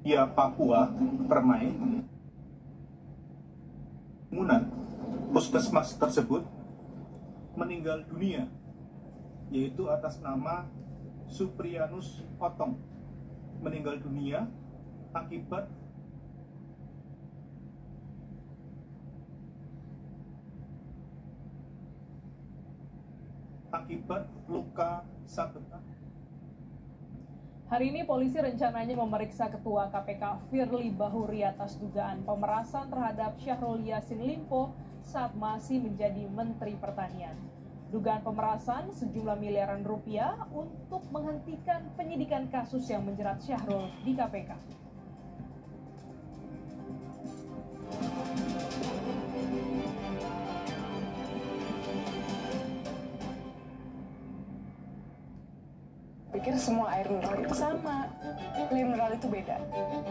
Via Papua Permai, bangunan puskesmas tersebut meninggal dunia, yaitu atas nama Suprianus Otong, meninggal dunia akibat luka sabetan. Hari ini polisi rencananya memeriksa Ketua KPK Firly Bahuri atas dugaan pemerasan terhadap Syahrul Yassin Limpo saat masih menjadi Menteri Pertanian. Dugaan pemerasan sejumlah miliaran rupiah untuk menghentikan penyidikan kasus yang menjerat Syahrul di KPK. Pikir semua air mineral itu sama. Le mineral itu beda.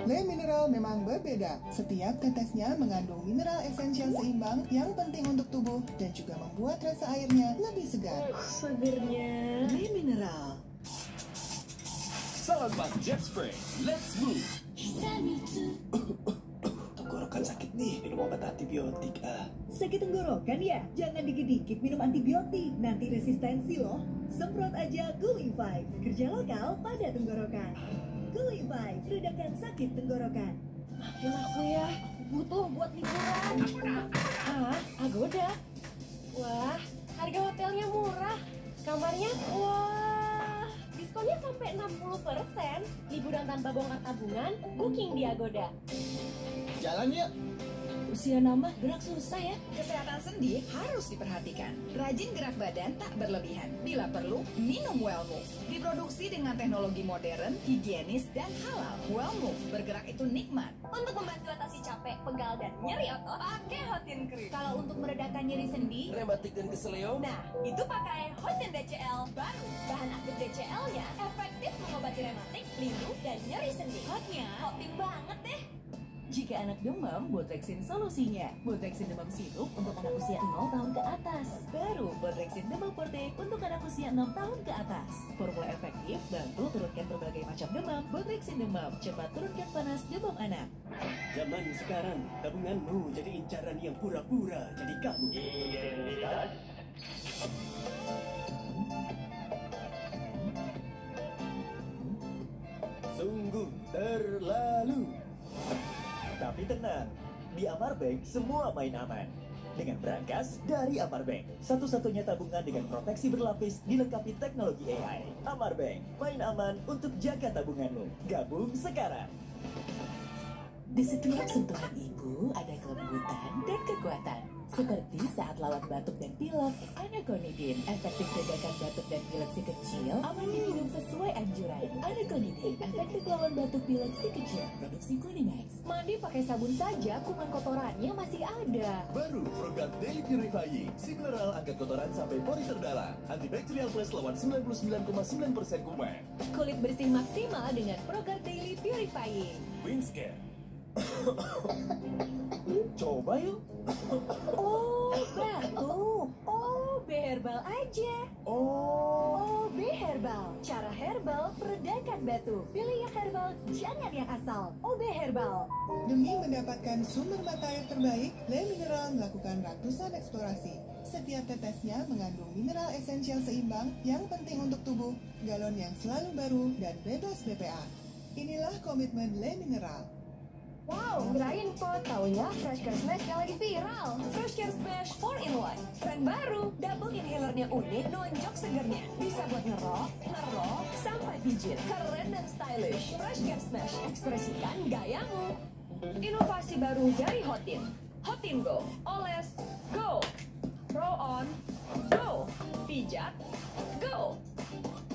Le mineral memang berbeda. Setiap tetesnya mengandung mineral esensial seimbang yang penting untuk tubuh dan juga membuat rasa airnya lebih segar. Segernya. Le mineral. Salonpas Jet Spray, let's move. Tenggorokan sakit nih, minum obat antibiotik Sakit tenggorokan ya? Jangan dikit-dikit minum antibiotik, nanti resistensi loh. Semprot aja Cooling 5, kerja lokal pada tenggorokan. Cooling 5, redakan sakit tenggorokan. Maafin aku ya, butuh buat liburan. Agoda. Wah, harga hotelnya murah. Kamarnya, wah, diskonnya sampai 60%. Liburan tanpa bongkar tabungan, booking di Agoda. Jalan yuk. Usia nambah, gerak susah ya. Kesehatan sendi harus diperhatikan. Rajin gerak badan tak berlebihan. Bila perlu, minum Wellmove. Diproduksi dengan teknologi modern, higienis, dan halal. Wellmove, bergerak itu nikmat. Untuk membantu atasi capek, pegal, dan nyeri otot, pakai Hotin Cream. Kalau untuk meredakan nyeri sendi, Rematik dan keseleo. nah, itu pakai Hotin DCL baru. Bahan aktif DCL-nya efektif mengobati rematik, linu, dan nyeri sendi. Hotnya, hotin banget deh. Jika anak demam, Botrexin solusinya. Botrexin demam sirup untuk anak usia 0 tahun ke atas. Baru Botrexin demam forte untuk anak usia 6 tahun ke atas. Formula efektif bantu turunkan berbagai macam demam. Botrexin demam cepat turunkan panas demam anak. Zaman sekarang, tabunganmu jadi incaran yang pura-pura jadi kamu. Sungguh terlalu. Tapi tenang, di Amar Bank semua main aman. Dengan Brankas dari Amar Bank, satu-satunya tabungan dengan proteksi berlapis dilengkapi teknologi AI. Amar Bank, main aman untuk jaga tabunganmu. Gabung sekarang. Di setiap sentuhan ibu ada kelembutan dan kekuatan. Seperti saat lawan batuk dan pilek, Anaconidin efektif redakan batuk dan pilek si kecil, aman diminum sesuai anjuran. Anaconidin efektif lawan batuk pilek si kecil, produksi Kunimax. Mandi pakai sabun saja, kuman kotorannya masih ada. Baru program Daily Purifying, si mineral angkat kotoran sampai pori terdalam. Antibacterial Plus lawan 99,9% kuman. Kulit bersih maksimal dengan program Daily Purifying. Wingscare. Coba yuk. Oh, batuk. Oh, B-Herbal aja. Oh. B-Herbal. Cara herbal peredakan batuk. Pilih yang herbal, jangan yang asal. OB Herbal. Demi mendapatkan sumber mata air terbaik, Le Mineral melakukan ratusan eksplorasi. Setiap tetesnya mengandung mineral esensial seimbang yang penting untuk tubuh, galon yang selalu baru, dan bebas BPA. Inilah komitmen Le Mineral. Wow, kirain kok taunya Fresh Care Smash yang lagi viral. Fresh Care Smash 4-in-1. Tren baru, double inhalernya unik, nonjok segernya. Bisa buat ngerok, sampai pijit. Keren dan stylish. Fresh Care Smash, ekspresikan gayamu. Inovasi baru dari Hotin. Hotin Go. Oles, go. Roll on, go. Pijat, go.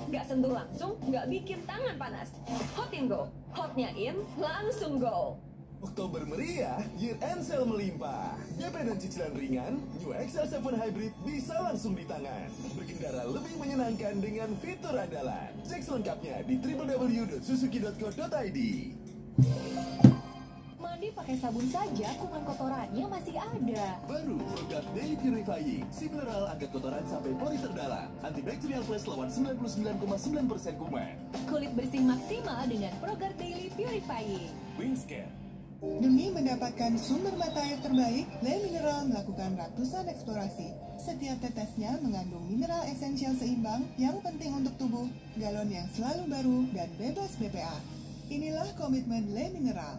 Nggak sentuh langsung, nggak bikin tangan panas. Hotin Go. Hotnya in, langsung go. Oktober meriah, year end sale melimpah. DP dan cicilan ringan, New XL7 Hybrid bisa langsung di tangan. Berkendara lebih menyenangkan dengan fitur andalan. Cek selengkapnya di www.suzuki.co.id. mandi pakai sabun saja, kuman kotorannya masih ada. Baru produk Daily Purifying, si mineral angkat kotoran sampai pori terdalam. Antibacterial plus lawan 99,9% kuman. Kulit bersih maksimal dengan Progrard Daily Purifying. Wingscare. Demi mendapatkan sumber mata air terbaik, Le Mineral melakukan ratusan eksplorasi. Setiap tetesnya mengandung mineral esensial seimbang yang penting untuk tubuh, galon yang selalu baru, dan bebas BPA. Inilah komitmen Le Mineral.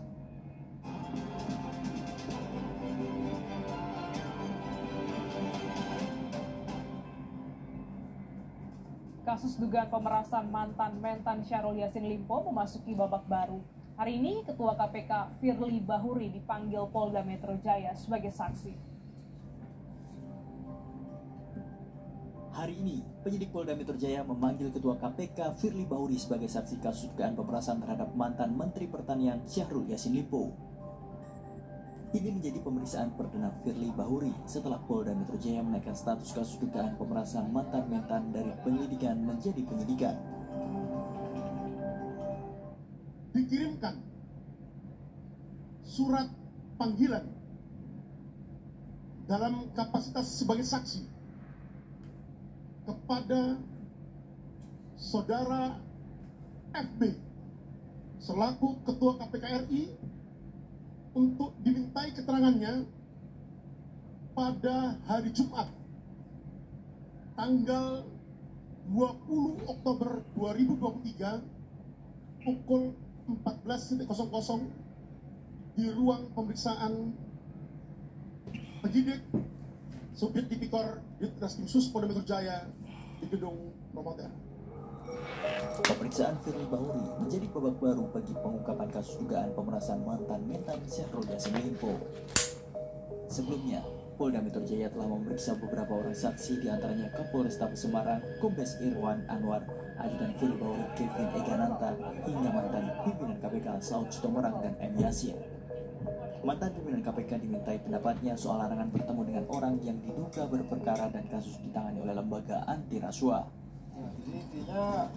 Kasus dugaan pemerasan mantan Mentan Syahrul Yassin Limpo memasuki babak baru. Hari ini, Ketua KPK Firly Bahuri dipanggil Polda Metro Jaya sebagai saksi. Hari ini, penyidik Polda Metro Jaya memanggil Ketua KPK Firly Bahuri sebagai saksi kasus dugaan pemerasan terhadap mantan Menteri Pertanian Syahrul Yassin Limpo. Ini menjadi pemeriksaan perdana Firly Bahuri setelah Polda Metro Jaya menaikkan status kasus dugaan pemerasan mantan Mentan dari penyelidikan menjadi penyidikan. Dikirimkan surat panggilan dalam kapasitas sebagai saksi kepada saudara FB selaku Ketua KPK RI untuk dimintai keterangannya pada hari Jumat tanggal 20 Oktober 2023 pukul 14.00 di ruang pemeriksaan penyidik Subdit Tipikor Ditreskrimsus Polda Metro Jaya di Gedung Promoter. Pemeriksaan Firly Bahuri menjadi babak baru bagi pengungkapan kasus dugaan pemerasan mantan Mentan Syahrul Yassin Limpo. Sebelumnya, Polda Metro Jaya telah memeriksa beberapa orang saksi, diantaranya Kapolrestabes Semarang, Kombes Irwan Anwar, ajudan Firly Bahuri Kevin Egananta, hingga mantan pimpinan KPK Saud Sitomorang dan M. Yasin. Mantan pimpinan KPK dimintai pendapatnya soal larangan bertemu dengan orang yang diduga berperkara dan kasus ditangani oleh lembaga anti rasuah. Jadi intinya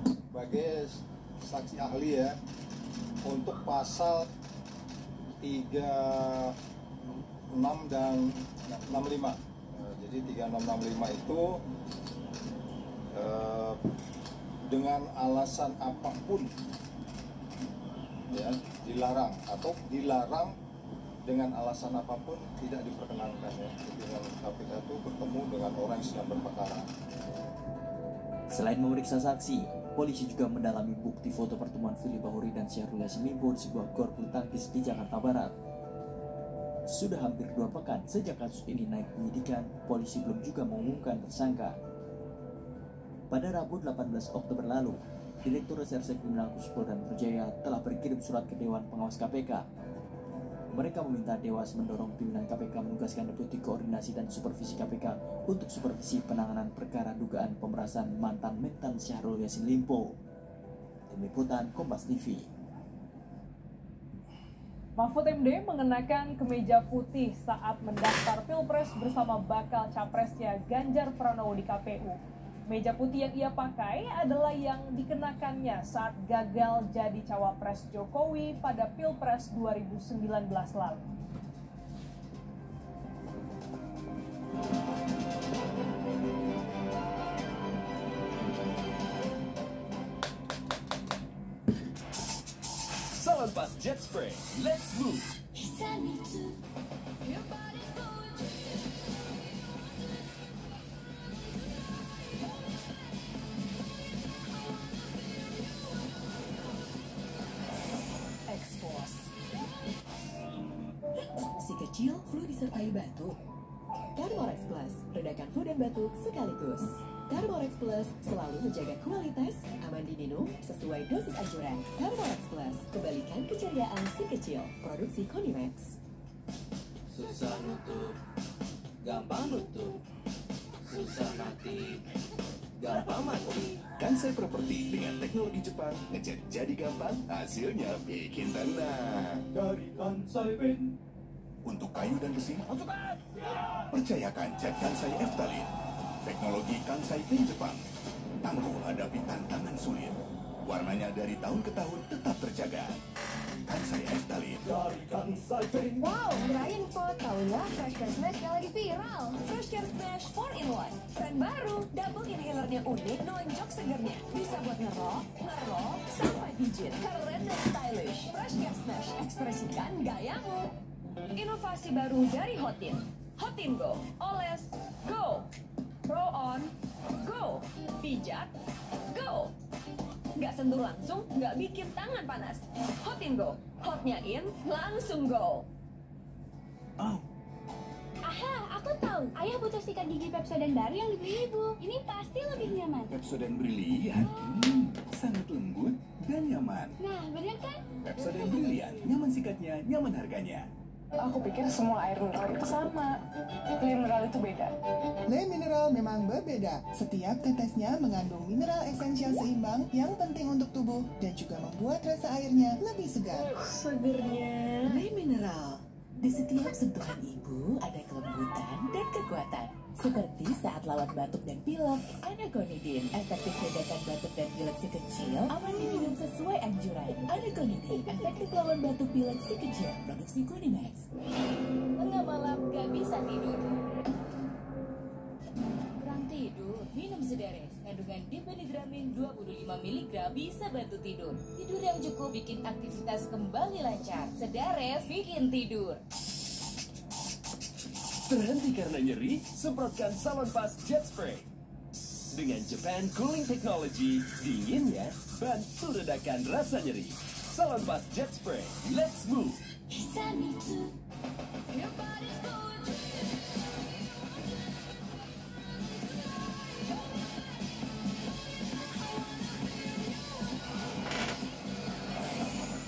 sebagai saksi ahli ya untuk pasal 36 dan 65. Jadi 3665 itu dengan alasan apapun ya dilarang atau dilarang dengan alasan apapun tidak diperkenankan ya. Dengan KPK itu bertemu dengan orang yang sedang berperkara. Selain memeriksa saksi, polisi juga mendalami bukti foto pertemuan Firly Bahuri dan Syahrul Yassin Limpo di sebuah gor bulu tangkis di Jakarta Barat. Sudah hampir 2 pekan sejak kasus ini naik penyidikan, polisi belum juga mengumumkan tersangka. Pada Rabu 18 Oktober lalu, Direktur Reserse Kriminal Khusus Polda Metro Jaya telah berkirim surat ke Dewan Pengawas KPK. Mereka meminta Dewas mendorong pimpinan KPK menugaskan Deputi Koordinasi dan Supervisi KPK untuk supervisi penanganan perkara dugaan pemerasan mantan Mentan Syahrul Yassin Limpo. Tim Liputan Kompas TV. Mahfud MD mengenakan kemeja putih saat mendaftar Pilpres bersama bakal capresnya Ganjar Pranowo di KPU. Meja putih yang ia pakai adalah yang dikenakannya saat gagal jadi cawapres Jokowi pada Pilpres 2019 lalu. Salonpas Jet Spray, let's move. Si kecil flu disertai batuk. Carborex Plus, redakan flu dan batuk sekaligus. Carborex Plus selalu menjaga kualitas, aman diminum, sesuai dosis anjuran. Carborex Plus, kembalikan keceriaan si kecil. Produksi Konimax. Susah nutup, gampang nutup. Susah mati, gampang mati. Kansai Properti dengan teknologi Jepang, ngecat jadi gampang, hasilnya bikin tenang. Dari Kansai Pin. Untuk kayu dan besi, percayakan cat Kansai Eftalin. Teknologi Kansai Pin Jepang, tangguh hadapi tantangan sulit. Warnanya dari tahun ke tahun tetap terjaga. Kansai Eftalin. Dari Kansai Paint. Wow, kirain po, taunya Fresh Care Smash yang lagi viral. Fresh Care Smash 4-in-1. Tren baru, double inhalernya unik, nonjok segernya. Bisa buat ngerok, sampai pijit. Keren dan stylish. Fresh Care Smash, ekspresikan gayamu. Inovasi baru dari Hotin. Hotin Go, oles, go. Pro on, go. Pijat, go. Nggak sentuh langsung, nggak bikin tangan panas. Hotin Go, hotnya in, langsung go. Oh, Aha, aku tahu. Ayah butuh sikat gigi Pepsodent baru yang dibeli ibu. Ini pasti lebih nyaman. Pepsodent Brilian. Sangat lembut dan nyaman. Nah, bener kan? Pepsodent Brilian, nyaman sikatnya, nyaman harganya. Aku pikir semua air mineral itu sama. Le Mineral itu beda. Le Mineral memang berbeda. Setiap tetesnya mengandung mineral esensial seimbang yang penting untuk tubuh dan juga membuat rasa airnya lebih segar. Segernya. Le Mineral. Di setiap sentuhan ibu ada kelembutan dan kekuatan. Seperti saat lawan batuk dan pilek, Anaconidin efektif meredakan batuk dan pilek si kecil, aman diminum sesuai anjuran. Anaconidin efektif lawan batuk pilek si kecil, produksi Konimax. Tengah malam gak bisa tidur. Kurang tidur, minum Sedares. Kandungan diphenhydramine 25 mg bisa bantu tidur. Tidur yang cukup bikin aktivitas kembali lancar. Sedares bikin tidur. Terhenti karena nyeri, semprotkan Salonpas Jet Spray. Dengan Japan Cooling Technology, dinginnya bantu redakan rasa nyeri. Salonpas Jet Spray, let's move.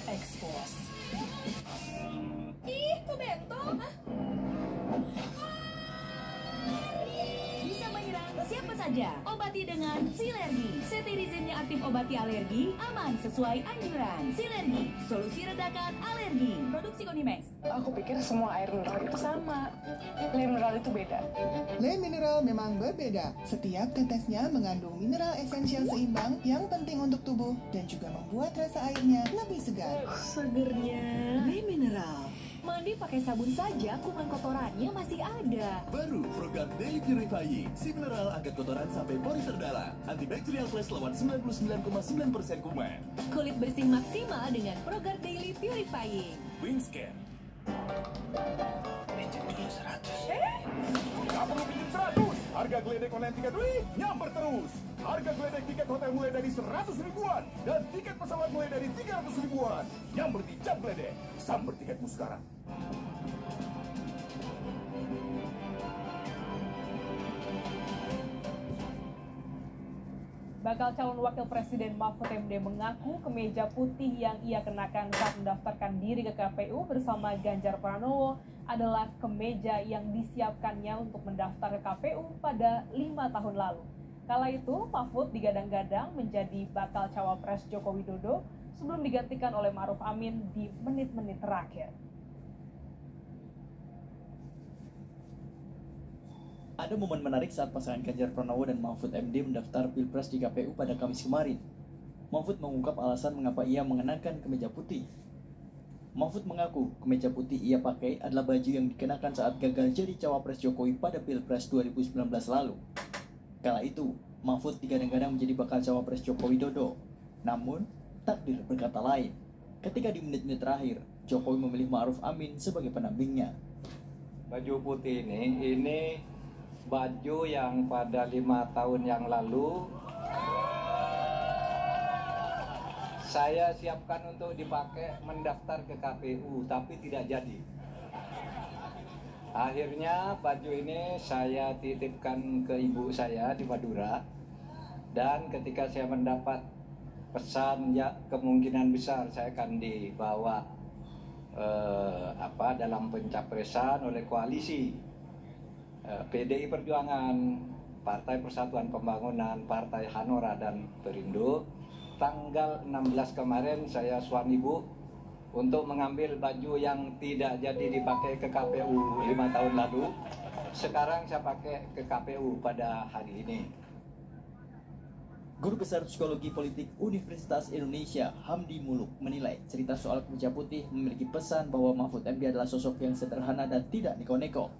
Expose. Ih, kok bentol? Bisa menyerang siapa saja. Obati dengan Silergi. Cetirizine yang aktif obati alergi, aman sesuai anjuran. Silergi, solusi redakan alergi. Produksi Konimax. Aku pikir semua air mineral itu sama. Le Mineral itu beda. Le Mineral memang berbeda. Setiap tetesnya mengandung mineral esensial seimbang yang penting untuk tubuh dan juga membuat rasa airnya lebih segar. Segernya. Le Mineral. Mandi pakai sabun saja, kuman kotorannya masih ada. Baru program Daily Purifying. Si mineral angkat kotoran sampai pori terdalam. Antibacterial plus lawan 99,9% kuman. Kulit bersih maksimal dengan program Daily Purifying. Wingscan. Pinjam dulu 100. Gak perlu pinjam 100. Harga geledek online tiket Dwi nyamper terus. Harga geledek tiket hotel mulai dari 100 ribuan. Dan tiket pesawat mulai dari 300 ribuan. Nyamper di Jam Geledek. Samper tiketmu sekarang. Bakal calon wakil presiden Mahfud MD mengaku kemeja putih yang ia kenakan saat mendaftarkan diri ke KPU bersama Ganjar Pranowo adalah kemeja yang disiapkannya untuk mendaftar ke KPU pada 5 tahun lalu. Kala itu, Mahfud digadang-gadang menjadi bakal cawapres Joko Widodo sebelum digantikan oleh Ma'ruf Amin di menit-menit terakhir. Ada momen menarik saat pasangan Ganjar Pranowo dan Mahfud MD mendaftar Pilpres di KPU pada Kamis kemarin. Mahfud mengungkap alasan mengapa ia mengenakan kemeja putih. Mahfud mengaku kemeja putih ia pakai adalah baju yang dikenakan saat gagal jadi cawapres Jokowi pada Pilpres 2019 lalu. Kala itu, Mahfud digadang-gadang menjadi bakal cawapres Joko Widodo. Namun, takdir berkata lain. Ketika di menit-menit terakhir, Jokowi memilih Ma'ruf Amin sebagai pendampingnya. Baju putih ini baju yang pada 5 tahun yang lalu saya siapkan untuk dipakai mendaftar ke KPU, tapi tidak jadi. Akhirnya baju ini saya titipkan ke ibu saya di Madura, dan ketika saya mendapat pesan ya kemungkinan besar saya akan dibawa dalam pencapresan oleh koalisi PDI Perjuangan, Partai Persatuan Pembangunan, Partai Hanora, dan Perindo. Tanggal 16 kemarin saya suami ibu untuk mengambil baju yang tidak jadi dipakai ke KPU 5 tahun lalu. Sekarang saya pakai ke KPU pada hari ini. Guru Besar Psikologi Politik Universitas Indonesia, Hamdi Muluk, menilai cerita soal kemeja putih memiliki pesan bahwa Mahfud MD adalah sosok yang sederhana dan tidak neko-neko.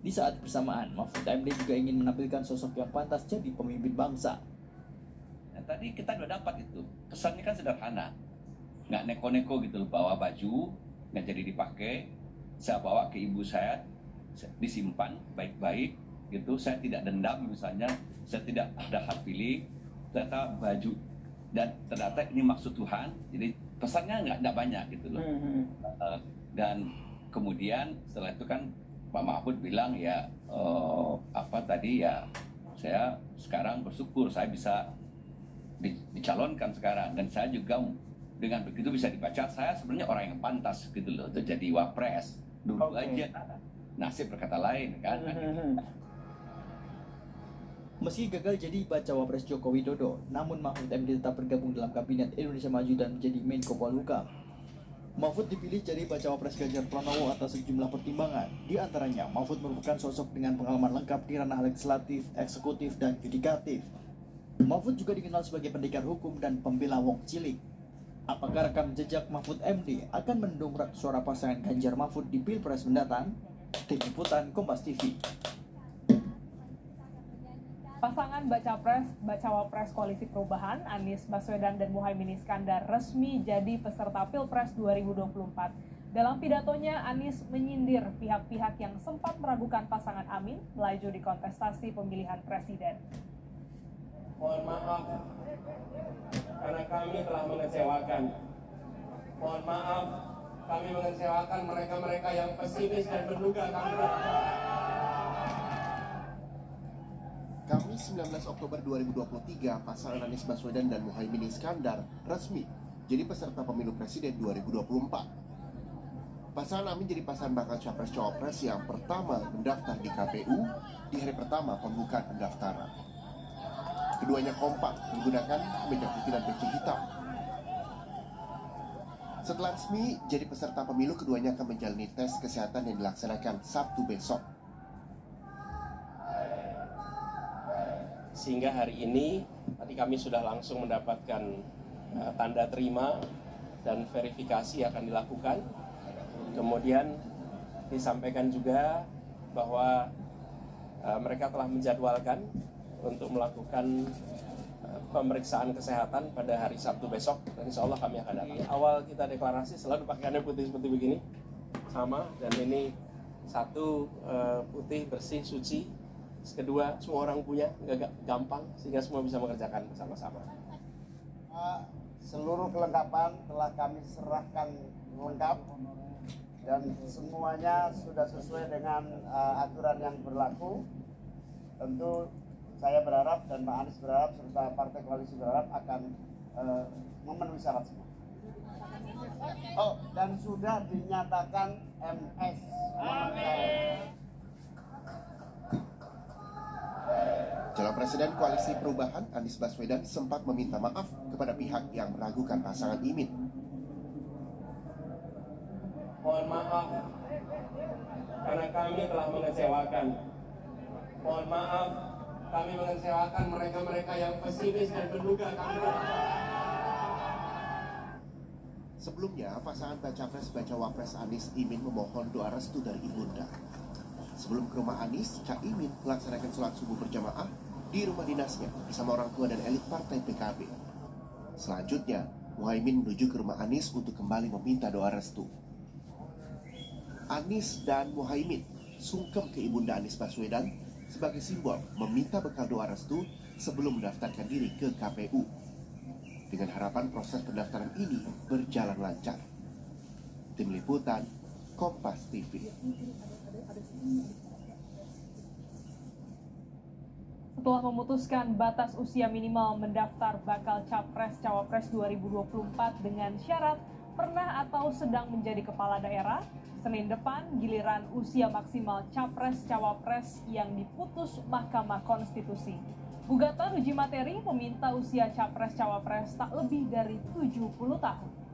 Di saat bersamaan, Mahfud MD juga ingin menampilkan sosok yang pantas jadi pemimpin bangsa. Nah, tadi kita udah dapat itu. Pesannya kan sederhana. Nggak neko-neko gitu loh, bawa baju, nggak jadi dipakai. Saya bawa ke ibu saya, disimpan baik-baik gitu. Saya tidak dendam misalnya, saya tidak ada hard feeling. Ternyata baju dan ternyata ini maksud Tuhan, jadi pesannya nggak banyak gitu loh. Dan kemudian setelah itu kan Pak Mahfud bilang ya saya sekarang bersyukur saya bisa dicalonkan sekarang, dan saya juga dengan begitu bisa dibaca saya sebenarnya orang yang pantas gitu loh untuk jadi wapres. Dulu aja nasib berkata lain kan. Meski gagal jadi bacawa pres Joko Widodo, namun Mahfud MD tetap bergabung dalam Kabinet Indonesia Maju dan menjadi Menko Polhukam. Mahfud dipilih jadi bacawa pres Ganjar Pranowo atas sejumlah pertimbangan. Di antaranya, Mahfud merupakan sosok dengan pengalaman lengkap di ranah legislatif, eksekutif, dan yudikatif. Mahfud juga dikenal sebagai pendekar hukum dan pembela wong cilik. Apakah rekam jejak Mahfud MD akan mendongkrak suara pasangan Ganjar Mahfud di Pilpres mendatang? Tim Liputan Kompas TV. Pasangan Bacawa Pres Koalisi Perubahan, Anies Baswedan dan Muhaimin Iskandar resmi jadi peserta Pilpres 2024. Dalam pidatonya, Anies menyindir pihak-pihak yang sempat meragukan pasangan Amin melaju di kontestasi pemilihan presiden. Mohon maaf, karena kami telah mengecewakan. Mohon maaf, kami mengecewakan mereka-mereka yang pesimis dan menduga kami. Kamis 19 Oktober 2023, pasangan Anies Baswedan dan Muhaimin Iskandar resmi jadi peserta pemilu presiden 2024. Pasangan Amin jadi pasangan bakal capres-cawapres yang pertama mendaftar di KPU di hari pertama pembukaan pendaftaran. Keduanya kompak menggunakan kemeja putih dan peci hitam. Setelah resmi jadi peserta pemilu, keduanya akan menjalani tes kesehatan yang dilaksanakan Sabtu besok. Sehingga hari ini tadi kami sudah langsung mendapatkan tanda terima dan verifikasi akan dilakukan. Kemudian disampaikan juga bahwa mereka telah menjadwalkan untuk melakukan pemeriksaan kesehatan pada hari Sabtu besok, dan insya Allah kami akan datang. Awal kita deklarasi selalu pakaiannya putih seperti begini, sama, dan ini satu putih, bersih, suci. Kedua, semua orang punya, nggak gampang, sehingga semua bisa mengerjakan bersama-sama. Seluruh kelengkapan telah kami serahkan lengkap, dan semuanya sudah sesuai dengan aturan yang berlaku. Tentu saya berharap dan Pak Anies berharap serta Partai Koalisi berharap akan memenuhi syarat semua. Oh, dan sudah dinyatakan MS. Calon Presiden Koalisi Perubahan, Anies Baswedan, sempat meminta maaf kepada pihak yang meragukan pasangan Imin. Mohon maaf, karena kami telah mengecewakan. Mohon maaf, kami mengecewakan mereka-mereka yang pesimis dan menduga kami. Sebelumnya, pasangan Baca Pres Anies Imin memohon doa restu dari Ibunda. Sebelum ke rumah Anies, Cak Imin melaksanakan sholat subuh berjamaah di rumah dinasnya bersama orang tua dan elit partai PKB. Selanjutnya, Muhaimin menuju ke rumah Anies untuk kembali meminta doa restu. Anies dan Muhaimin sungkem ke Ibunda Anies Baswedan sebagai simbol meminta bekal doa restu sebelum mendaftarkan diri ke KPU. Dengan harapan proses pendaftaran ini berjalan lancar. Tim Liputan, Kompas TV. Setelah memutuskan batas usia minimal mendaftar bakal Capres-Cawapres 2024 dengan syarat pernah atau sedang menjadi kepala daerah, Senin depan giliran usia maksimal Capres-Cawapres yang diputus Mahkamah Konstitusi. Gugatan uji materi meminta usia Capres-Cawapres tak lebih dari 70 tahun.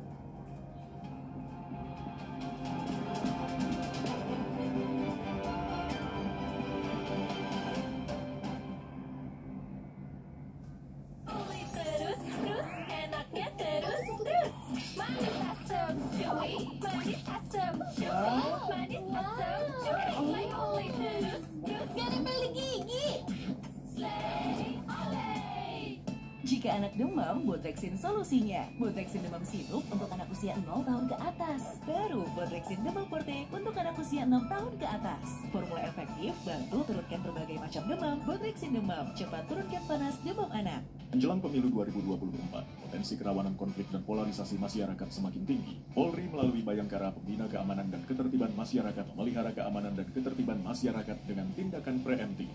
demam, Bodrexin solusinya. Bodrexin demam sirup untuk anak usia 0 tahun ke atas. Baru Bodrexin demam forte untuk anak usia 6 tahun ke atas. Formula efektif bantu turunkan berbagai macam demam. Bodrexin demam cepat turunkan panas demam anak. Menjelang pemilu 2024, potensi kerawanan konflik dan polarisasi masyarakat semakin tinggi. Polri melalui Bayangkara Pembina Keamanan dan Ketertiban Masyarakat memelihara keamanan dan ketertiban masyarakat dengan tindakan preemptif.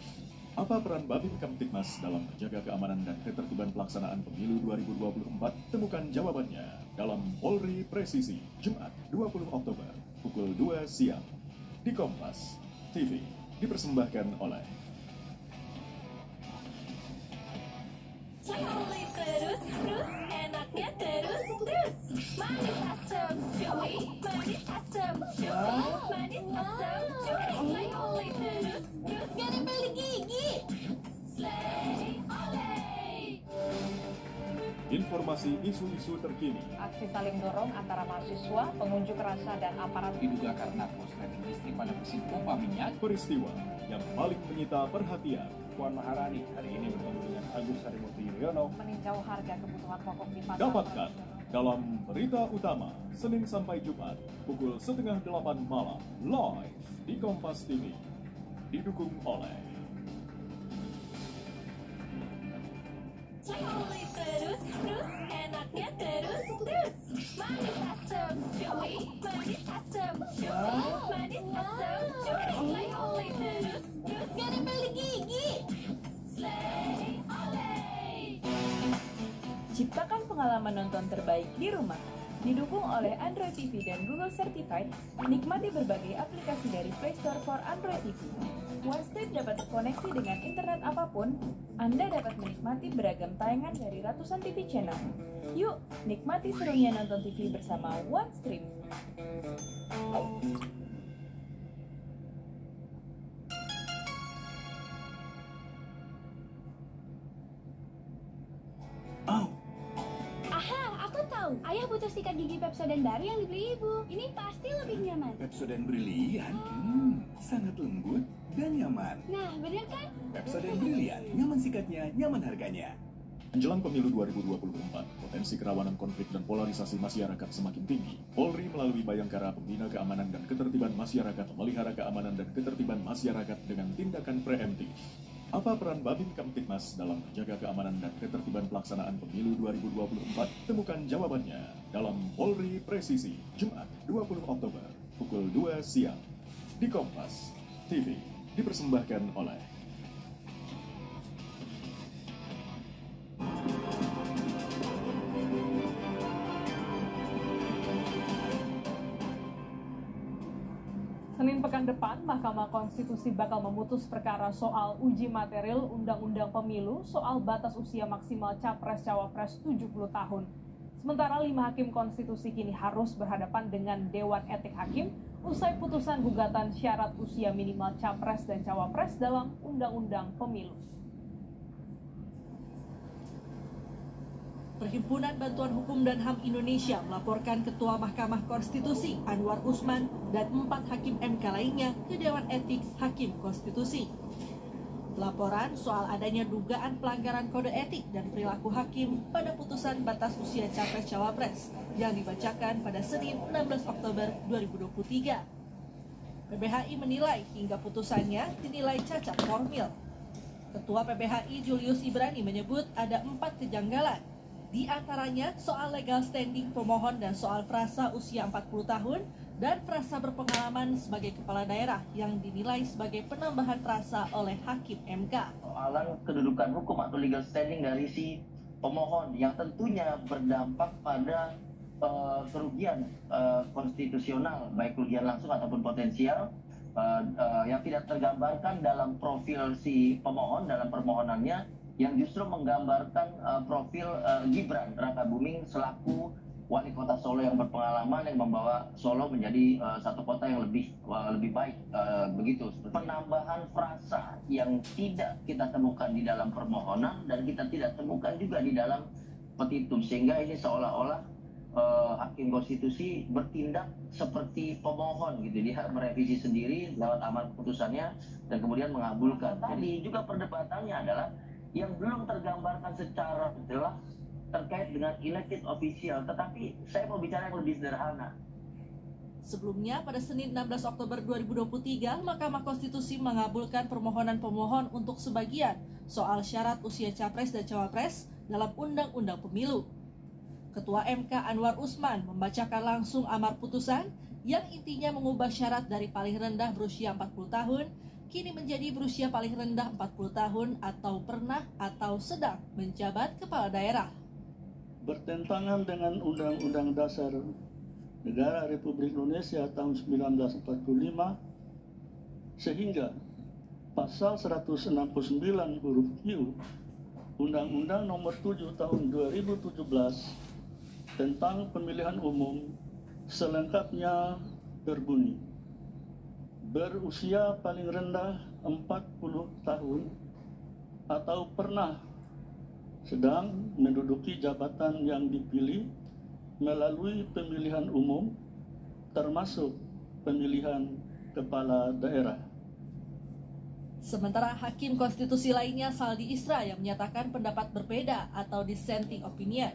Apa peran Babin Kamtibmas dalam menjaga keamanan dan ketertiban pelaksanaan pemilu 2024? Temukan jawabannya dalam Polri Presisi, Jumat 20 Oktober, pukul 2 siang. Di Kompas TV, dipersembahkan oleh Coklat terus, enaknya terus. Manis asam, cuy. Manis asam, cuy. Manis asam, cuy. Oleh terus, gak nempel di gigi. Slay, oleh. informasi isu-isu terkini. Aksi saling dorong antara mahasiswa, pengunjuk rasa, dan aparat diduga karena korsleting istri pada mesin pompa minyak. Peristiwa yang paling menyita perhatian. Puan Maharani hari ini bertemu dengan Agus Harimurti Yudhoyono meninjau harga kebutuhan pokok di pasar. Dapatkan dalam berita utama Senin sampai Jumat pukul 7:30 malam live di Kompas TV. Didukung oleh Coklat terus, enaknya terus. Manis asam, cuy. Manis asam, cuy. Manis asam, cuy. Oleh terus, gak nempel di gigi. Slay, oleh. Ciptakan pengalaman nonton terbaik di rumah. Didukung oleh Android TV dan Google Certified, nikmati berbagai aplikasi dari Play Store for Android TV. OneStream dapat terkoneksi dengan internet apapun. Anda dapat menikmati beragam tayangan dari ratusan TV channel. Yuk, nikmati serunya nonton TV bersama OneStream. Ayah butuh sikat gigi Pepsodent baru yang dibeli ibu. Ini pasti lebih nyaman. Pepsodent Brilian, sangat lembut dan nyaman. Nah, bener kan? Pepsodent Brilian, nyaman sikatnya, nyaman harganya. Menjelang pemilu 2024, potensi kerawanan konflik dan polarisasi masyarakat semakin tinggi. Polri melalui Bayangkara Pembina Keamanan dan Ketertiban Masyarakat memelihara keamanan dan ketertiban masyarakat dengan tindakan preemptif. Apa peran Babin Kamtibmas dalam menjaga keamanan dan ketertiban pelaksanaan pemilu 2024? Temukan jawabannya dalam Polri Presisi, Jumat 20 Oktober, pukul 2 siang. Di Kompas TV, dipersembahkan oleh Senin pekan depan, Mahkamah Konstitusi bakal memutus perkara soal uji material Undang-Undang Pemilu soal batas usia maksimal Capres-Cawapres 70 tahun. Sementara 5 hakim konstitusi kini harus berhadapan dengan Dewan Etik Hakim usai putusan gugatan syarat usia minimal Capres dan Cawapres dalam Undang-Undang Pemilu. Perhimpunan Bantuan Hukum dan HAM Indonesia melaporkan Ketua Mahkamah Konstitusi Anwar Usman dan 4 hakim MK lainnya ke Dewan Etik Hakim Konstitusi. Laporan soal adanya dugaan pelanggaran kode etik dan perilaku hakim pada putusan batas usia Capres-Cawapres yang dibacakan pada Senin 16 Oktober 2023. PBHI menilai hingga putusannya dinilai cacat formil. Ketua PBHI Julius Ibrani menyebut ada 4 kejanggalan. Di antaranya soal legal standing pemohon dan soal frasa usia 40 tahun dan frasa berpengalaman sebagai kepala daerah yang dinilai sebagai penambahan frasa oleh hakim MK. Soalan kedudukan hukum atau legal standing dari si pemohon yang tentunya berdampak pada kerugian konstitusional, baik kerugian langsung ataupun potensial yang tidak tergambarkan dalam profil si pemohon dalam permohonannya, yang justru menggambarkan profil Gibran Rakabuming selaku wali kota Solo yang berpengalaman yang membawa Solo menjadi satu kota yang lebih baik, begitu. Penambahan frasa yang tidak kita temukan di dalam permohonan dan kita tidak temukan juga di dalam petitum, sehingga ini seolah-olah hakim konstitusi bertindak seperti pemohon gitu, dia merevisi sendiri lewat amar putusannya dan kemudian mengabulkan. Tadi juga perdebatannya adalah yang belum tergambarkan secara jelas terkait dengan elected official, tetapi saya mau bicara yang lebih sederhana. Sebelumnya, pada Senin 16 Oktober 2023, Mahkamah Konstitusi mengabulkan permohonan pemohon untuk sebagian soal syarat usia Capres dan Cawapres dalam Undang-Undang Pemilu. Ketua MK Anwar Usman membacakan langsung amar putusan yang intinya mengubah syarat dari paling rendah berusia 40 tahun kini menjadi berusia paling rendah 40 tahun atau pernah atau sedang menjabat kepala daerah. Bertentangan dengan Undang-Undang Dasar Negara Republik Indonesia tahun 1945 sehingga pasal 169 huruf Q Undang-Undang Nomor 7 Tahun 2017 tentang pemilihan umum selengkapnya berbunyi, berusia paling rendah 40 tahun atau pernah sedang menduduki jabatan yang dipilih melalui pemilihan umum termasuk pemilihan kepala daerah. Sementara Hakim Konstitusi lainnya Saldi Isra yang menyatakan pendapat berbeda atau dissenting opinion.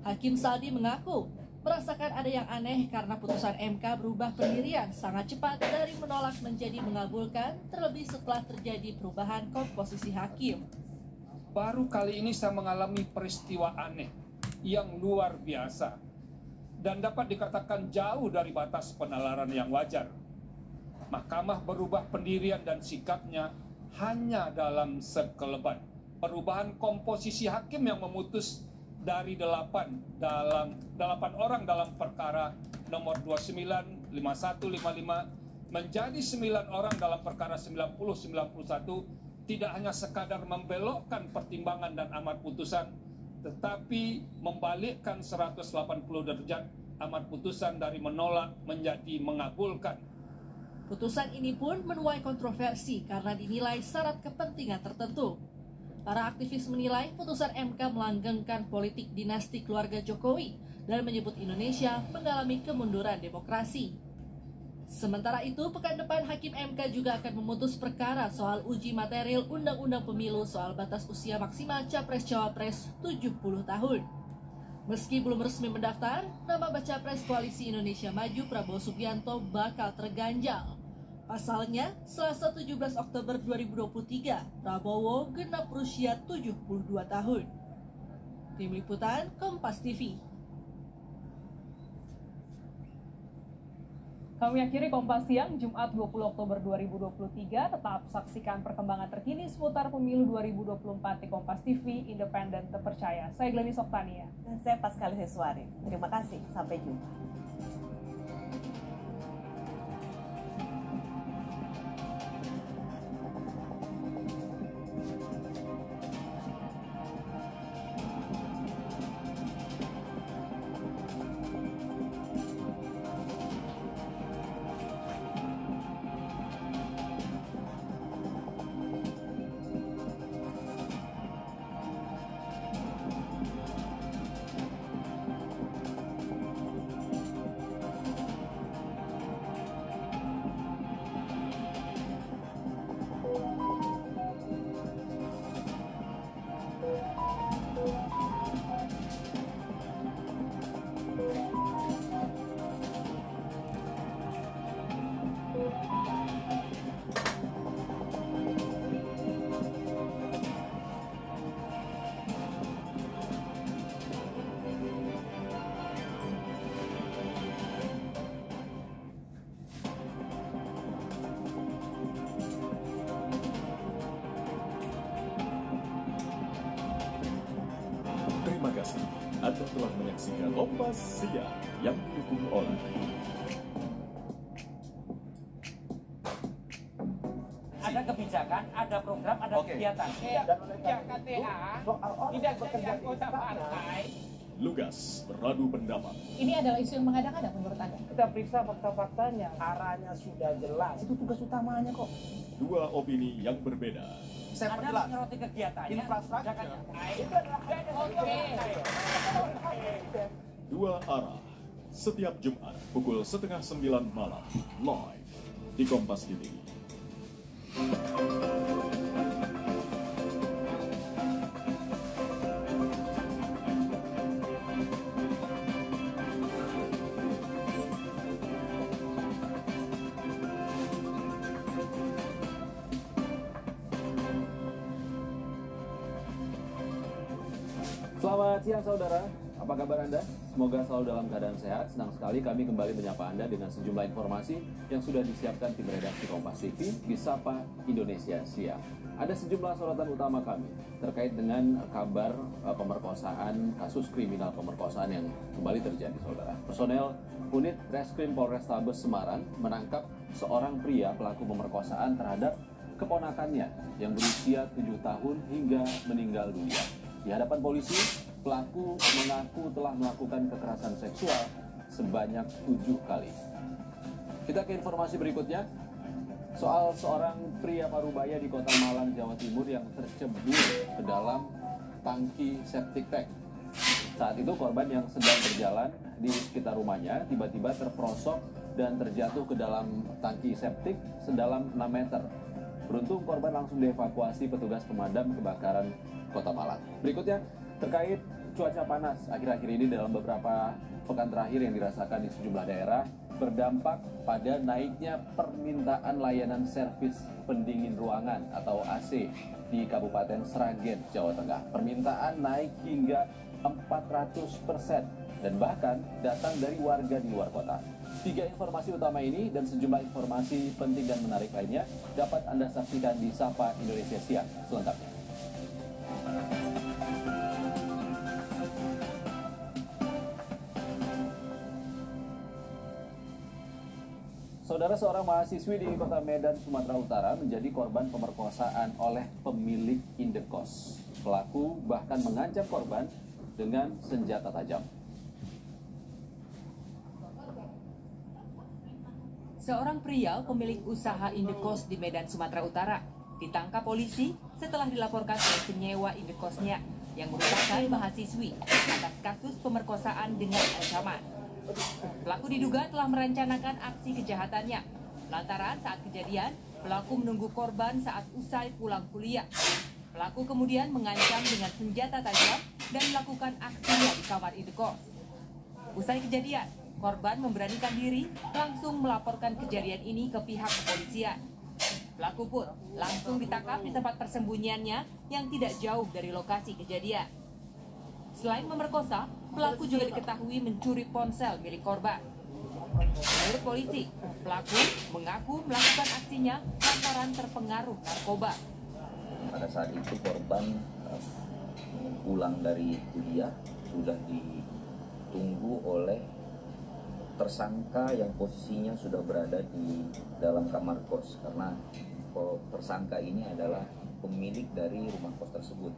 Hakim Saldi mengaku merasakan ada yang aneh karena putusan MK berubah pendirian sangat cepat dari menolak menjadi mengabulkan, terlebih setelah terjadi perubahan komposisi hakim. Baru kali ini saya mengalami peristiwa aneh yang luar biasa dan dapat dikatakan jauh dari batas penalaran yang wajar. Mahkamah berubah pendirian dan sikapnya hanya dalam sekelebat. Perubahan komposisi hakim yang memutus dari 8 orang dalam perkara nomor 29, 51, 55 menjadi 9 orang dalam perkara 90, 91 tidak hanya sekadar membelokkan pertimbangan dan amar putusan, tetapi membalikkan 180 derajat amar putusan dari menolak menjadi mengabulkan. Putusan ini pun menuai kontroversi karena dinilai syarat kepentingan tertentu. Para aktivis menilai putusan MK melanggengkan politik dinasti keluarga Jokowi dan menyebut Indonesia mengalami kemunduran demokrasi. Sementara itu, pekan depan Hakim MK juga akan memutus perkara soal uji material Undang-Undang Pemilu soal batas usia maksimal Capres-Cawapres 70 tahun. Meski belum resmi mendaftar, nama baca pres Koalisi Indonesia Maju Prabowo Subianto bakal terganjal. Pasalnya, Selasa 17 Oktober 2023, Prabowo genap berusia 72 tahun. Tim Liputan Kompas TV. Kami akhiri Kompas Siang Jumat 20 Oktober 2023. Tetap saksikan perkembangan terkini seputar pemilu 2024 di Kompas TV, independen terpercaya. Saya Glenis Oktania. Dan saya Pascalis Siswari. Terima kasih, sampai jumpa. Anda telah menyaksikan Kompas Siang yang didukung oleh ada kebijakan, ada program, ada kegiatan. KTA tidak jadi anggota partai. Lugas beradu pendapat. Ini adalah isu yang mengada-ngada menurut Anda? Kita periksa fakta-faktanya, arahnya sudah jelas. Itu tugas utamanya kok. Dua opini yang berbeda. Saya perjelas. Menyoroti kegiatannya. Infrastruktur. Dua arah. Setiap Jumat pukul 8:30 malam live di Kompas TV. Selamat siang saudara, apa kabar Anda? Semoga selalu dalam keadaan sehat. Senang sekali kami kembali menyapa Anda dengan sejumlah informasi yang sudah disiapkan tim redaksi Kompas TV di Sapa Indonesia Siang. Ada sejumlah sorotan utama kami terkait dengan kabar pemerkosaan, kasus kriminal pemerkosaan yang kembali terjadi saudara. Personel unit Reskrim Polrestabes Semarang menangkap seorang pria pelaku pemerkosaan terhadap keponakannya yang berusia 7 tahun hingga meninggal dunia. Di hadapan polisi, pelaku mengaku telah melakukan kekerasan seksual sebanyak 7 kali. Kita ke informasi berikutnya. Soal seorang pria parubaya di Kota Malang, Jawa Timur yang tercebur ke dalam tangki septic tank. Saat itu korban yang sedang berjalan di sekitar rumahnya tiba-tiba terperosok dan terjatuh ke dalam tangki septik sedalam 6 meter. Beruntung korban langsung dievakuasi petugas pemadam kebakaran Kota Malang. Berikutnya, terkait cuaca panas akhir-akhir ini dalam beberapa pekan terakhir yang dirasakan di sejumlah daerah berdampak pada naiknya permintaan layanan servis pendingin ruangan atau AC di Kabupaten Sragen, Jawa Tengah. Permintaan naik hingga 400% dan bahkan datang dari warga di luar kota. 3 informasi utama ini dan sejumlah informasi penting dan menarik lainnya dapat Anda saksikan di Sapa Indonesia Siang selengkapnya. Saudara, seorang mahasiswi di Kota Medan, Sumatera Utara menjadi korban pemerkosaan oleh pemilik indekos. Pelaku bahkan mengancam korban dengan senjata tajam. Seorang pria pemilik usaha indekos di Medan, Sumatera Utara ditangkap polisi setelah dilaporkan oleh penyewa indekosnya yang merupakan mahasiswi atas kasus pemerkosaan dengan ancaman. Pelaku diduga telah merencanakan aksi kejahatannya. Lantaran saat kejadian, pelaku menunggu korban saat usai pulang kuliah. Pelaku kemudian mengancam dengan senjata tajam dan melakukan aksinya di kamar indekos. Usai kejadian, korban memberanikan diri langsung melaporkan kejadian ini ke pihak kepolisian. Pelaku pun langsung ditangkap di tempat persembunyiannya yang tidak jauh dari lokasi kejadian. Selain memerkosa, pelaku juga diketahui mencuri ponsel milik korban. Menurut polisi, pelaku mengaku melakukan aksinya lantaran terpengaruh narkoba. Pada saat itu korban pulang dari kuliah sudah ditunggu oleh tersangka yang posisinya sudah berada di dalam kamar kos karena tersangka ini adalah pemilik dari rumah kos tersebut.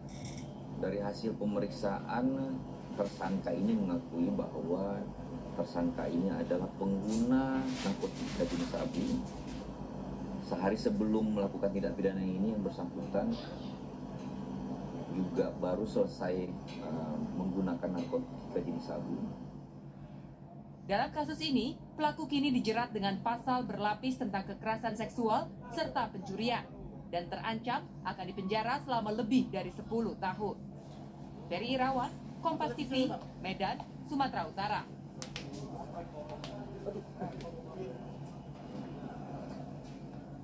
Dari hasil pemeriksaan, tersangka ini mengakui bahwa tersangka ini adalah pengguna narkotika jenis sabu. Sehari sebelum melakukan tindak pidana ini, yang bersangkutan juga baru selesai menggunakan narkotika jenis sabu. Dalam kasus ini, pelaku kini dijerat dengan pasal berlapis tentang kekerasan seksual serta pencurian dan terancam akan dipenjara selama lebih dari 10 tahun. Ferry Irawan, Kompas TV, Medan, Sumatera Utara.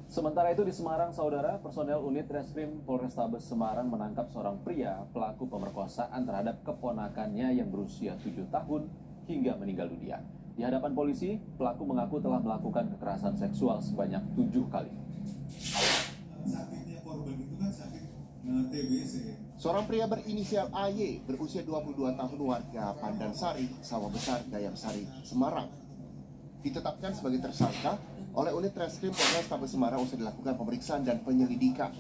Sementara itu di Semarang, saudara, personel unit Reskrim Polrestabes Semarang menangkap seorang pria pelaku pemerkosaan terhadap keponakannya yang berusia 7 tahun hingga meninggal dunia. Di hadapan polisi, pelaku mengaku telah melakukan kekerasan seksual sebanyak 7 kali. Sakitnya korban itu kan sakit TBC. Seorang pria berinisial AY berusia 22 tahun warga Pandansari, Sawah Besar, Gayam Sari, Semarang, ditetapkan sebagai tersangka oleh unit Reskrim Polrestabes Semarang usai dilakukan pemeriksaan dan penyelidikan.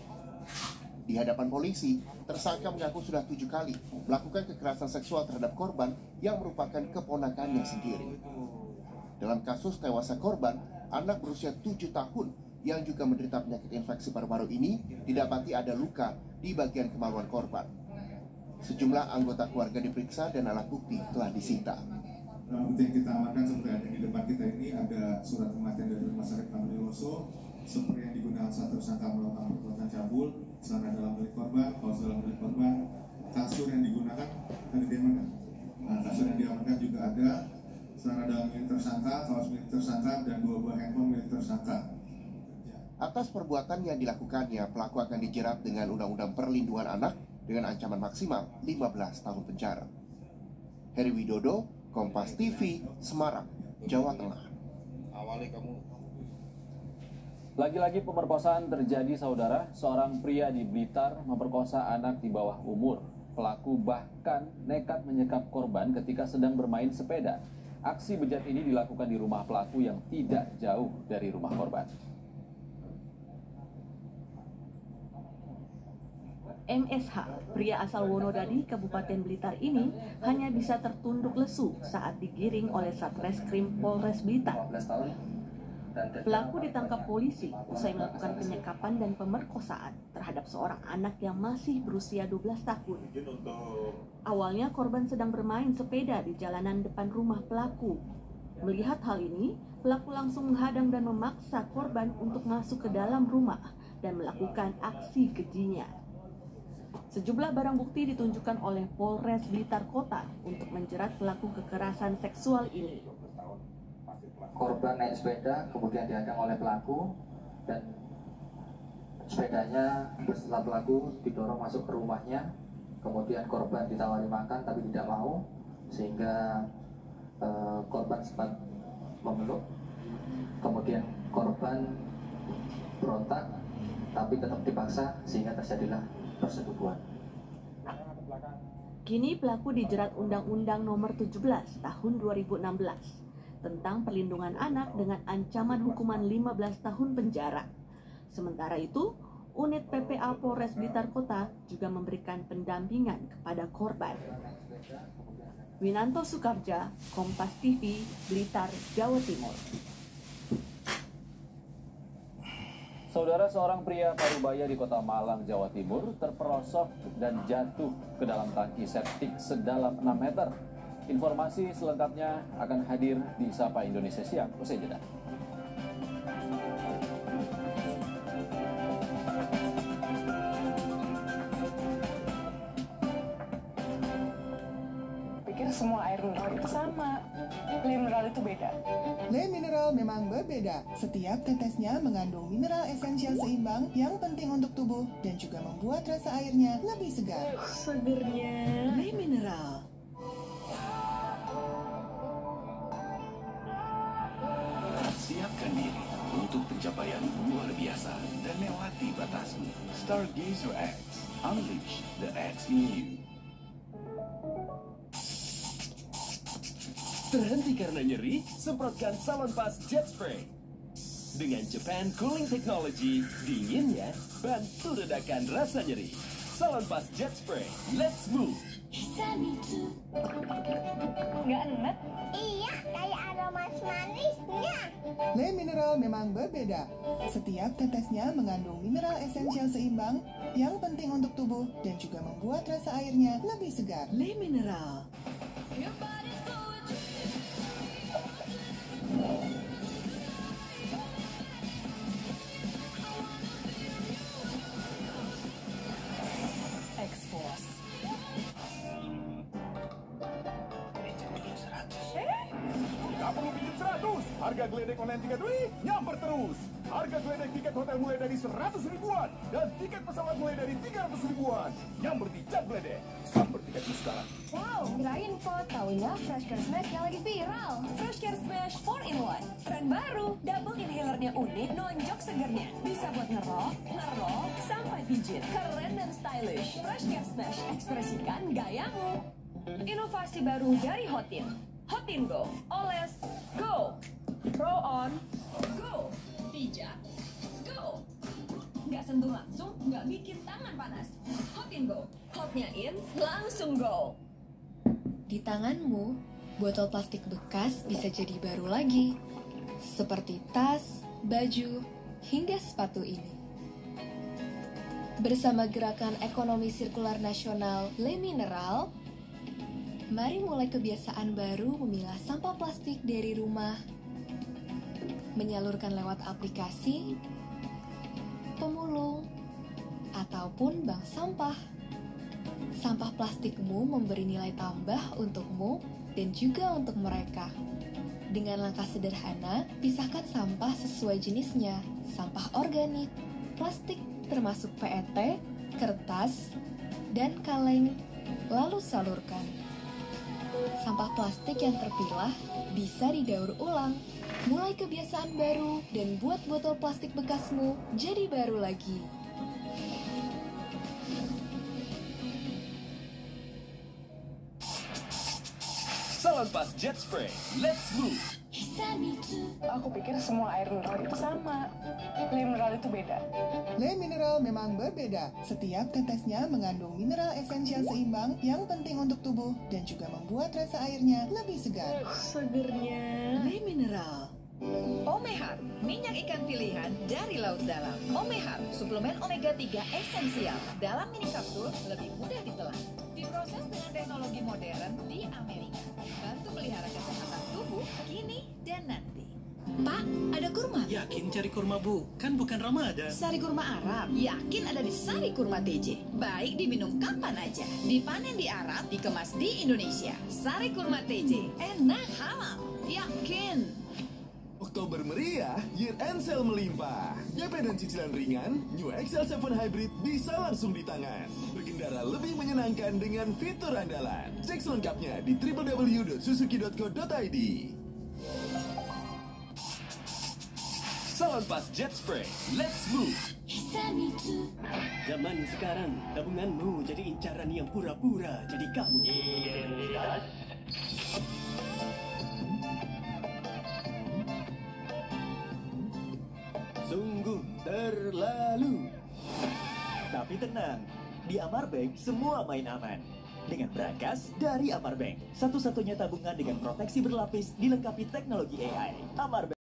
Di hadapan polisi, tersangka mengaku sudah 7 kali melakukan kekerasan seksual terhadap korban yang merupakan keponakannya sendiri. Dalam kasus tewasnya korban, anak berusia 7 tahun yang juga menderita penyakit infeksi paru-paru ini didapati ada luka di bagian kemaluan korban. Sejumlah anggota keluarga diperiksa dan alat bukti telah disita. Barang bukti yang kita amankan seperti ada di depan kita ini ada surat kematian dari Rumah Sakit Tamriloso, spray yang digunakan saat tersangka melakukan perbuatan cabul, celana dalam milik korban, kaos dalam milik korban, kasur yang digunakan tadi diamankan. Nah, kasur yang diamankan juga ada celana dalam milik tersangka, kaos milik tersangka, dan 2 buah handphone milik tersangka. Atas perbuatan yang dilakukannya, pelaku akan dijerat dengan Undang-Undang Perlindungan Anak dengan ancaman maksimal 15 tahun penjara. Heri Widodo, Kompas TV, Semarang, Jawa Tengah. Lagi-lagi pemerkosaan terjadi, saudara. Seorang pria di Blitar memperkosa anak di bawah umur. Pelaku bahkan nekat menyekap korban ketika sedang bermain sepeda. Aksi bejat ini dilakukan di rumah pelaku yang tidak jauh dari rumah korban. MSH, pria asal Wonodadi, Kabupaten Blitar ini hanya bisa tertunduk lesu saat digiring oleh Satreskrim Polres Blitar. Pelaku ditangkap polisi usai melakukan penyekapan dan pemerkosaan terhadap seorang anak yang masih berusia 12 tahun. Awalnya korban sedang bermain sepeda di jalanan depan rumah pelaku. Melihat hal ini, pelaku langsung menghadang dan memaksa korban untuk masuk ke dalam rumah dan melakukan aksi kejinya. Sejumlah barang bukti ditunjukkan oleh Polres Blitar Kota untuk menjerat pelaku kekerasan seksual ini. Korban naik sepeda, kemudian dihadang oleh pelaku, dan sepedanya setelah pelaku didorong masuk ke rumahnya. Kemudian korban ditawari makan tapi tidak mau, sehingga korban sempat memeluk. Kemudian korban berontak tapi tetap dipaksa, sehingga terjadilah persetubuhan. Kini pelaku dijerat Undang-Undang Nomor 17 Tahun 2016 tentang perlindungan anak dengan ancaman hukuman 15 tahun penjara. Sementara itu, unit PPA Polres Blitar Kota juga memberikan pendampingan kepada korban. Winanto Sukarja, Kompas TV, Blitar, Jawa Timur. Saudara, seorang pria Parubaya di Kota Malang, Jawa Timur terperosok dan jatuh ke dalam tangki septik sedalam 6 meter. Informasi selengkapnya akan hadir di Sapa Indonesia Siang. Usai jeda. Pikir semua air mineral itu sama. Le mineral itu beda. Le mineral memang berbeda. Setiap tetesnya mengandung mineral esensial seimbang yang penting untuk tubuh dan juga membuat rasa airnya lebih segar. Segernya Le mineral. Siapkan diri untuk pencapaian luar biasa dan lewati batasmu. Stargazer X, unleash the X in you. Terhenti karena nyeri? Semprotkan Salonpas Jet Spray. Dengan Japan Cooling Technology, dinginnya bantu redakan rasa nyeri. Salonpas Jet Spray, let's move. Nggak enak? Iya, kayak aroma manisnya. Le mineral memang berbeda. Setiap tetesnya mengandung mineral esensial seimbang yang penting untuk tubuh dan juga membuat rasa airnya lebih segar. Le mineral. Harga geledek online tiket nyamper terus. Harga geledek tiket hotel mulai dari 100 ribuan dan tiket pesawat mulai dari 300 ribuan. Nyamper di Cap Geledek. Samper tiketmu sekarang. Wow, kirain kok taunya Fresh Care Smash yang lagi viral. Fresh Care Smash 4-in-1. Tren baru, double inhalernya unik, nonjok segernya. Bisa buat ngerok, sampai pijit. Keren dan stylish. Fresh Care Smash, ekspresikan gayamu. Inovasi baru dari Hotin. Hotin Go, oles, go. Pro on, go. Pijat, go. Nggak sentuh langsung, nggak bikin tangan panas. Hotin Go, hotnya in, langsung go. Di tanganmu, botol plastik bekas bisa jadi baru lagi. Seperti tas, baju, hingga sepatu ini. Bersama Gerakan Ekonomi Sirkular Nasional Le Mineral, mari mulai kebiasaan baru memilah sampah plastik dari rumah, menyalurkan lewat aplikasi, pemulung, ataupun bank sampah. Sampah plastikmu memberi nilai tambah untukmu dan juga untuk mereka. Dengan langkah sederhana, pisahkan sampah sesuai jenisnya, sampah organik, plastik termasuk PET, kertas, dan kaleng, lalu salurkan. Sampah plastik yang terpilah bisa didaur ulang. Mulai kebiasaan baru dan buat botol plastik bekasmu jadi baru lagi. Salonpas Jet Spray, let's move. Aku pikir semua air mineral itu sama. Le mineral itu beda. Le mineral memang berbeda. Setiap tetesnya mengandung mineral esensial seimbang yang penting untuk tubuh dan juga membuat rasa airnya lebih segar. Segernya. Le mineral. Omehar, minyak ikan pilihan dari laut dalam. Omehar, suplemen omega 3 esensial. Dalam mini kapsul, lebih mudah ditelan. Diproses dengan teknologi modern di Amerika. Bantu pelihara kesehatan tubuh kini dan nanti. Pak, ada kurma? Yakin cari kurma, Bu? Kan bukan Ramadan. Sari kurma Arab, yakin ada di Sari Kurma TJ. Baik diminum kapan aja. Dipanen di Arab, dikemas di Indonesia. Sari Kurma TJ, enak halal. Yakin. Oktober meriah, year end sale melimpah. DP dan cicilan ringan, New XL7 Hybrid bisa langsung di tangan. Berkendara lebih menyenangkan dengan fitur andalan. Cek selengkapnya di www.suzuki.co.id. Salonpas Jet Spray, let's move. Zaman sekarang, tabunganmu jadi incaran yang pura-pura jadi kamu. Identitas. Sungguh terlalu. Tapi tenang, di Amarbank semua main aman. Dengan Brankas dari Amarbank, satu-satunya tabungan dengan proteksi berlapis dilengkapi teknologi AI. Amarbank.